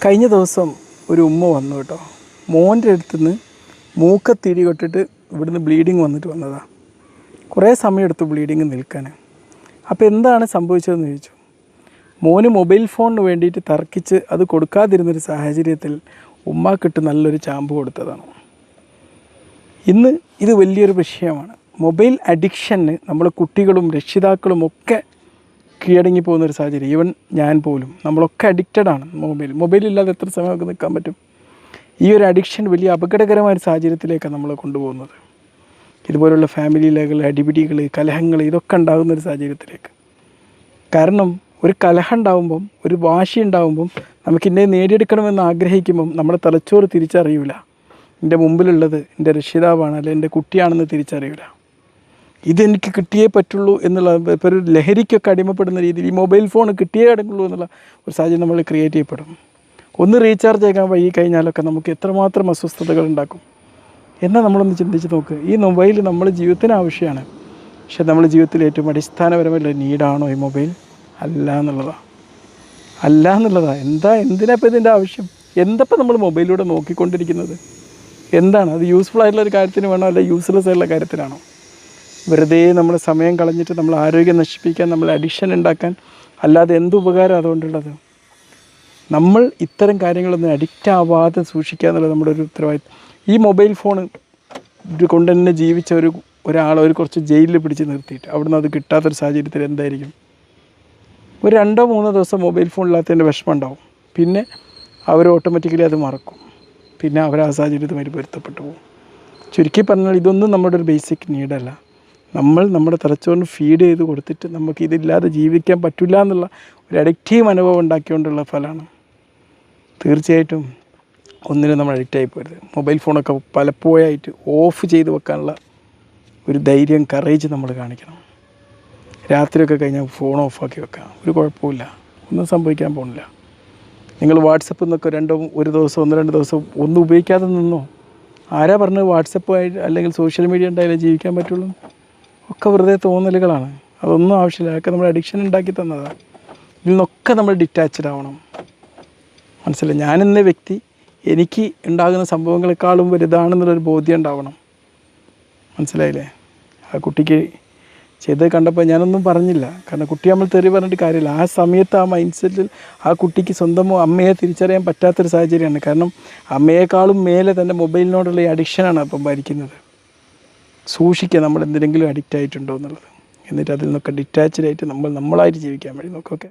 കഴിഞ്ഞ ദിവസം ഒരു ഉമ്മ വന്നു കേട്ടോ. മോൻ്റെ അടുത്തുനിന്ന് മൂക്കത്തിരി കൊട്ടിട്ട് ഇവിടുന്ന് ബ്ലീഡിങ് വന്നതാണ്. കുറേ സമയമെടുത്തു ബ്ലീഡിങ് നിൽക്കാൻ. അപ്പോൾ എന്താണ് സംഭവിച്ചതെന്ന് ചോദിച്ചു. മോന് മൊബൈൽ ഫോണിന് വേണ്ടിയിട്ട് തർക്കിച്ച് അത് കൊടുക്കാതിരുന്നൊരു സാഹചര്യത്തിൽ ഉമ്മാക്കിട്ട് നല്ലൊരു ചാമ്പ് കൊടുത്തതാണ്. ഇന്ന് ഇത് വലിയൊരു വിഷയമാണ്. മൊബൈൽ അഡിക്ഷന് നമ്മൾ കുട്ടികളും രക്ഷിതാക്കളും ഒക്കെ കീഴടങ്ങി പോകുന്നൊരു സാഹചര്യം. ഈവൻ ഞാൻ പോലും നമ്മളൊക്കെ അഡിക്റ്റഡാണ്. മൊബൈലില്ലാതെ എത്ര സമയം നമുക്ക് നിൽക്കാൻ പറ്റും? ഈ ഒരു അഡിക്ഷൻ വലിയ അപകടകരമായ ഒരു സാഹചര്യത്തിലേക്കാണ് നമ്മൾ കൊണ്ടുപോകുന്നത്. ഇതുപോലുള്ള ഫാമിലിയിലെ അടിപിടികൾ, കലഹങ്ങൾ ഇതൊക്കെ ഉണ്ടാകുന്നൊരു സാഹചര്യത്തിലേക്ക്. കാരണം ഒരു കലഹം ഉണ്ടാകുമ്പം, ഒരു വാശി ഉണ്ടാകുമ്പം, നമുക്ക് ഇന്നെ നേടിയെടുക്കണമെന്ന് ആഗ്രഹിക്കുമ്പം നമ്മുടെ തലച്ചോറ് തിരിച്ചറിയില്ല എൻ്റെ മുമ്പിലുള്ളത് എൻ്റെ രക്ഷിതാവാണ് അല്ലെങ്കിൽ എൻ്റെ കുട്ടിയാണെന്ന് തിരിച്ചറിയില്ല. ഇതെനിക്ക് കിട്ടിയേ പറ്റുള്ളൂ എന്നുള്ള, ഇപ്പോൾ ഒരു ലഹരിക്കൊക്കെ അടിമപ്പെടുന്ന രീതിയിൽ ഈ മൊബൈൽ ഫോൺ കിട്ടിയേ അടങ്ങുള്ളൂ എന്നുള്ള ഒരു സാഹചര്യം നമ്മൾ ക്രിയേറ്റ് ചെയ്യപ്പെടും. ഒന്ന് റീചാർജ് ചെയ്യാൻ വൈകി കഴിഞ്ഞാലൊക്കെ നമുക്ക് എത്രമാത്രം അസ്വസ്ഥതകൾ ഉണ്ടാക്കും എന്നാൽ നമ്മളൊന്ന് ചിന്തിച്ച് നോക്ക്. ഈ മൊബൈൽ നമ്മുടെ ജീവിതത്തിന് ആവശ്യമാണ്. പക്ഷെ നമ്മുടെ ജീവിതത്തിൽ ഏറ്റവും അടിസ്ഥാനപരമായിട്ടുള്ള നീഡാണോ ഈ മൊബൈൽ? അല്ല എന്നുള്ളതാണ്. എന്തിനാപ്പോൾ ഇതിൻ്റെ ആവശ്യം? എന്തപ്പോൾ നമ്മൾ മൊബൈലിലൂടെ നോക്കിക്കൊണ്ടിരിക്കുന്നത്? എന്താണ് അത്? യൂസ്ഫുൾ ആയിട്ടുള്ള ഒരു കാര്യത്തിന് വേണോ, അല്ല യൂസ്ലെസ് ആയിട്ടുള്ള കാര്യത്തിനാണോ? വെറുതെ നമ്മൾ സമയം കളഞ്ഞിട്ട് നമ്മൾ ആരോഗ്യം നശിപ്പിക്കാൻ, നമ്മൾ അഡിക്ഷൻ ഉണ്ടാക്കാൻ, അല്ലാതെ എന്ത് ഉപകാരം അതുകൊണ്ടുള്ളത്? നമ്മൾ ഇത്തരം കാര്യങ്ങളൊന്നും അഡിക്റ്റ് ആവാതെ സൂക്ഷിക്കുക എന്നുള്ളത് നമ്മുടെ ഒരു ഉത്തരവാദിത്വം. ഈ മൊബൈൽ ഫോൺ കൊണ്ട് തന്നെ ജീവിച്ച ഒരാളെ കുറച്ച് ജയിലിൽ പിടിച്ച് നിർത്തിയിട്ട് അവിടുന്ന് അത് കിട്ടാത്തൊരു സാഹചര്യത്തിൽ എന്തായിരിക്കും? ഒരു 2-3 ദിവസം മൊബൈൽ ഫോണില്ലാത്തതിൻ്റെ വിഷമം ഉണ്ടാവും. പിന്നെ അവർ ഓട്ടോമാറ്റിക്കലി അത് മറക്കും. പിന്നെ അവർ ആ സാഹചര്യത്തുമായി പൊരുത്തപ്പെട്ടു പോകും. ചുരുക്കി പറഞ്ഞാൽ ഇതൊന്നും നമ്മുടെ ഒരു ബേസിക് നീഡല്ല. നമ്മൾ നമ്മുടെ തലച്ചോറിന് ഫീഡ് ചെയ്ത് കൊടുത്തിട്ട് നമുക്ക് ഇതില്ലാതെ ജീവിക്കാൻ പറ്റില്ല എന്നുള്ള ഒരു അഡിക്റ്റീവ് അനുഭവം ഉണ്ടാക്കിക്കൊണ്ടുള്ള ഫലമാണ്. തീർച്ചയായിട്ടും ഒന്നിനും നമ്മൾ അഡിക്റ്റായി പോരുത്. മൊബൈൽ ഫോണൊക്കെ പലപ്പോഴായിട്ട് ഓഫ് ചെയ്ത് വെക്കാനുള്ള ഒരു ധൈര്യം, കറേജ് നമ്മൾ കാണിക്കണം. രാത്രിയൊക്കെ കഴിഞ്ഞാൽ ഫോൺ ഓഫാക്കി വെക്കാം, ഒരു കുഴപ്പമില്ല, ഒന്നും സംഭവിക്കാൻ പോകുന്നില്ല. നിങ്ങൾ വാട്സപ്പിൽ നിന്നൊക്കെ ഒരു ദിവസം 1-2 ദിവസം ഒന്നും ഉപയോഗിക്കാതെ നിന്നോ? ആരാ പറഞ്ഞത് വാട്സപ്പായിട്ട് അല്ലെങ്കിൽ സോഷ്യൽ മീഡിയ ഉണ്ടായാലേ ജീവിക്കാൻ പറ്റുള്ളൂ? ഒക്കെ വെറുതെ തോന്നലുകളാണ്. അതൊന്നും ആവശ്യമില്ല. അതൊക്കെ നമ്മൾ അഡിക്ഷൻ ഉണ്ടാക്കി തന്നതാണ്. ഇതിൽ നിന്നൊക്കെ നമ്മൾ ഡിറ്റാച്ച്ഡ് ആവണം. മനസ്സിലായി? ഞാനെന്ന വ്യക്തി എനിക്ക് ഉണ്ടാകുന്ന സംഭവങ്ങളെക്കാളും വലുതാണെന്നുള്ളൊരു ബോധ്യം ഉണ്ടാവണം. മനസ്സിലായില്ലേ? ആ കുട്ടിക്ക് ചെയ്ത് കണ്ടപ്പോൾ ഞാനൊന്നും പറഞ്ഞില്ല. കാരണം കുട്ടി നമ്മൾ തെറി പറഞ്ഞിട്ട് കാര്യമില്ല. ആ സമയത്ത് ആ മൈൻഡ് സെറ്റിൽ ആ കുട്ടിക്ക് സ്വന്തം അമ്മയെ തിരിച്ചറിയാൻ പറ്റാത്തൊരു സാഹചര്യമാണ്. കാരണം അമ്മയെക്കാളും മേലെ തന്നെ മൊബൈലിനോടുള്ള ഈ അഡിക്ഷനാണ് അപ്പം ഭരിക്കുന്നത്. സൂക്ഷിക്കുക നമ്മൾ എന്തിനെങ്കിലും അഡിക്റ്റ് ആയിട്ടുണ്ടോ എന്നുള്ളത്. എന്നിട്ട് അതിൽ നിന്നൊക്കെ ഡിറ്റാച്ച്ഡ് ആയിട്ട് നമ്മളായിട്ട് ജീവിക്കാൻ വേണ്ടി നോക്കൊക്കെ.